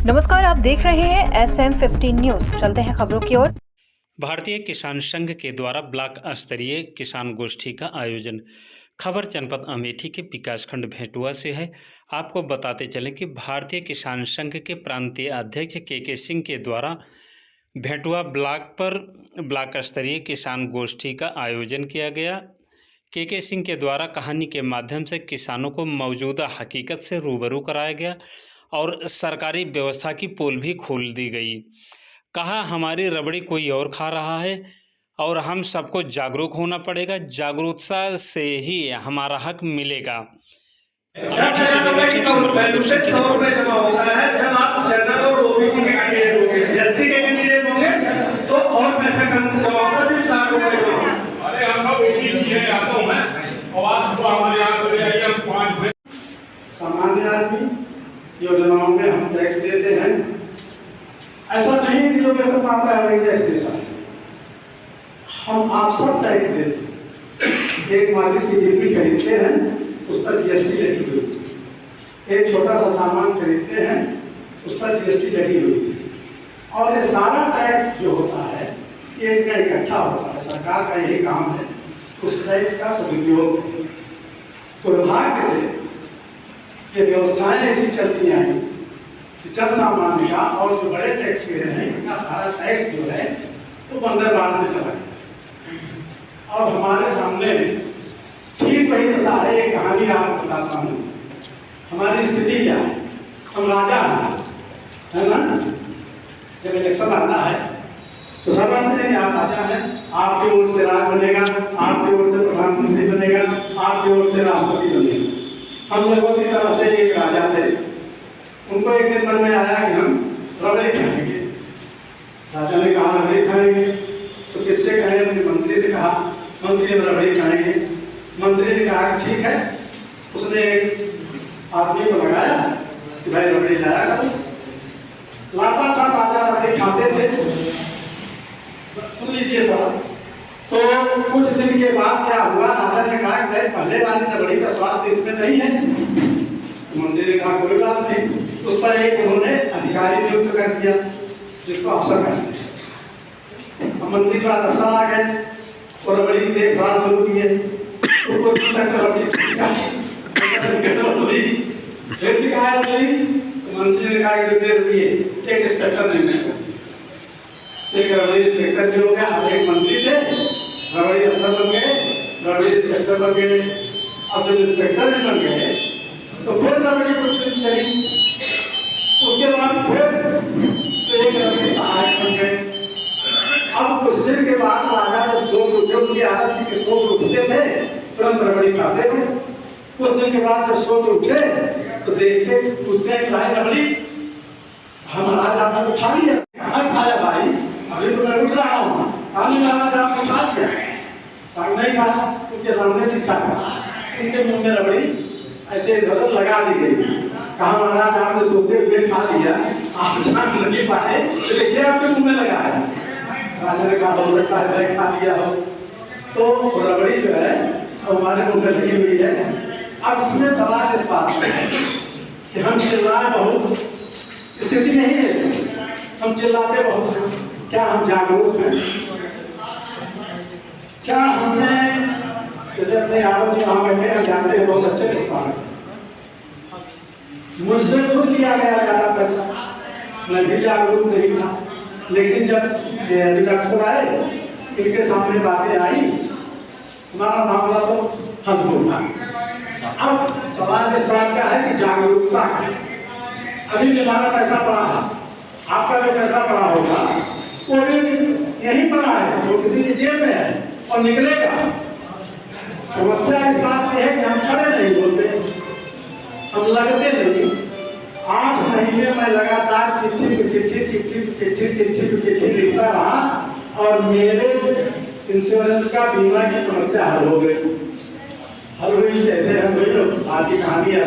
नमस्कार, आप देख रहे हैं SM15 न्यूज। चलते हैं खबरों की ओर। भारतीय किसान संघ के द्वारा ब्लॉक स्तरीय किसान गोष्ठी का आयोजन। खबर जनपद अमेठी के विकासखंड भेटुआ से है। आपको बताते चलें कि भारतीय किसान संघ के प्रांतीय अध्यक्ष के सिंह के द्वारा भेटुआ ब्लॉक पर ब्लॉक स्तरीय किसान गोष्ठी का आयोजन किया गया। के सिंह के द्वारा कहानी के माध्यम से किसानों को मौजूदा हकीकत से रूबरू कराया गया और सरकारी व्यवस्था की पोल भी खोल दी गई। कहा, हमारी रबड़ी कोई और खा रहा है और हम सबको जागरूक होना पड़ेगा। जागरूकता से ही हमारा हक मिलेगा। अमेठी से bureau chief summer Bahadur Singh की रिपोर्ट। जब आप जनरल और ओबीसी के कैंडिडेट होंगे, एससी के कैंडिडेट होंगे तो और पैसा कम जमाओगे, सिर्फ 60 रुपए। अरे हम सब ओबीसी हैं, आता हूं मैं। आवाज को हमारे यहाँ चले आइए। हम 5 सामान्य आदमी योजनाओं में हम टैक्स देते हैं। ऐसा नहीं कि जो वेतन पाता है वही टैक्स देता है। हम आप सब टैक्स देते हैं। एक माचिस की डिब्बी खरीदते हैं, उस पर जीएसटी लगी हुई है। एक छोटा सा सामान खरीदते हैं, उस पर जीएसटी लगी हुई है। और ये सारा टैक्स जो होता है ये इसका इकट्ठा होता है। सरकार का यही काम है उस टैक्स का सदुपयोग। दुर्भाग्य से ये व्यवस्थाएं ऐसी चलती हैं कि जन सामान्य का और जो बड़े टैक्स पेयर हैं इनका सारा टैक्स जो है तो बंदरगाह में चला गया। और हमारे सामने ठीक वही दशा है। एक कहानी आपको बताता हूँ। हमारी स्थिति क्या है? हम राजा है ना। जब इलेक्शन आता है तो सब कहते हैं कि आप राजा हैं, आपके वोट से राज बनेगा, आपके वोट से प्रधानमंत्री बनेगा, आपके वोट से राष्ट्रपति बनेगा। हम लोगों की तरफ से एक राजा थे। उनको एक दिन मन में आया कि हम रबड़ी खाएंगे। राजा ने कहा रबड़ी खाएंगे तो किससे कहें? अपने मंत्री से कहा, मंत्री हम रबड़ी खाएंगे। मंत्री ने कहा कि ठीक है। उसने एक आदमी को लगाया कि भाई रबड़ी लाया करो। लाता था, राजा रबड़ी खाते थे। सुन लीजिए थोड़ा। तो कुछ दिन के बाद क्या हुआ? राजा ने कहा कि भाई पहले वाली रबड़ी का स्वाद तो इसमें नहीं है। मंत्री ने कहा कोई बात नहीं। उस पर एक उन्होंने अधिकारी नियुक्त कर दिया जिसको अफसर कहते हैं। मंत्री के बाद अफसर आ गए और रबड़ी की देखभाल शुरू किए। उसको रबड़ी शिकायत हुई तो मंत्री ने कहा कि रुपये एक इंस्पेक्टर नहीं मिलेगा। एक रबड़ी इंस्पेक्टर भी हो गया। अब एक मंत्री थे, रबड़ी अफसर बन गए, रबड़ी इंस्पेक्टर बन गए। अब जब इंस्पेक्टर भी बन गए तो फिर रबड़ी कुछ दिन चली। उसके बाद फिर तो एक रबड़ी सहायक बन गए। अब कुछ दिन के बाद राजा जब सो के उठे, उनकी आदत थी कि सो के उठते थे तुरंत रबड़ी खाते थे। कुछ दिन के बाद जब सो के उठे तो देखते पूछते हैं कि भाई रबड़ी महाराज आपने तो खा लिया। कहाँ खाया भाई? अभी तो मैं उठ रहा हूँ। खाली महाराज आपने खा लिया? तब नहीं खाया। उनके सामने शीशा था, उनके मुंह में रबड़ी ऐसे इधर लगा दी गई। कहा महाराज आपने सोते हुए खा लिया, आप जान नहीं पाए तो देखिए आपके मुंह में लगा है। राजा ने कहा हो सकता है खा लिया हो। तो रबड़ी जो है हमारे मुंह में लगी हुई है। अब इसमें सवाल इस बात में है कि हम चिल्लाए बहुत, स्थिति नहीं है ऐसी। हम चिल्लाते बहुत हैं। क्या हम जागरूक हैं? क्या हमने जैसे अपने यारों जी वहाँ बैठे हैं जानते हैं बहुत अच्छे निष्पादन। मुझसे खुद लिया गया ज़्यादा पैसा, मैं भी जागरूक नहीं था। लेकिन जब अक्सर आए, इनके सामने बातें आई, हमारा मामला तो हल होगा। अब सवाल इस बात का है कि जागरूकता है। अभी भी हमारा पैसा पड़ा है, आपका जो पैसा पड़ा होगा वो भी यहीं पड़ा है, वो किसी की जेब में है और निकलेगा। समस्या इस बात की है कि हम खड़े नहीं बोलते, हम लगते नहीं। 8 महीने में लगातार चिट्ठी लिखता रहा और मेरे इंश्योरेंस का बीमा की समस्या हल हो गई। हल हुई जैसे हम हुई तो आगे कहानी है।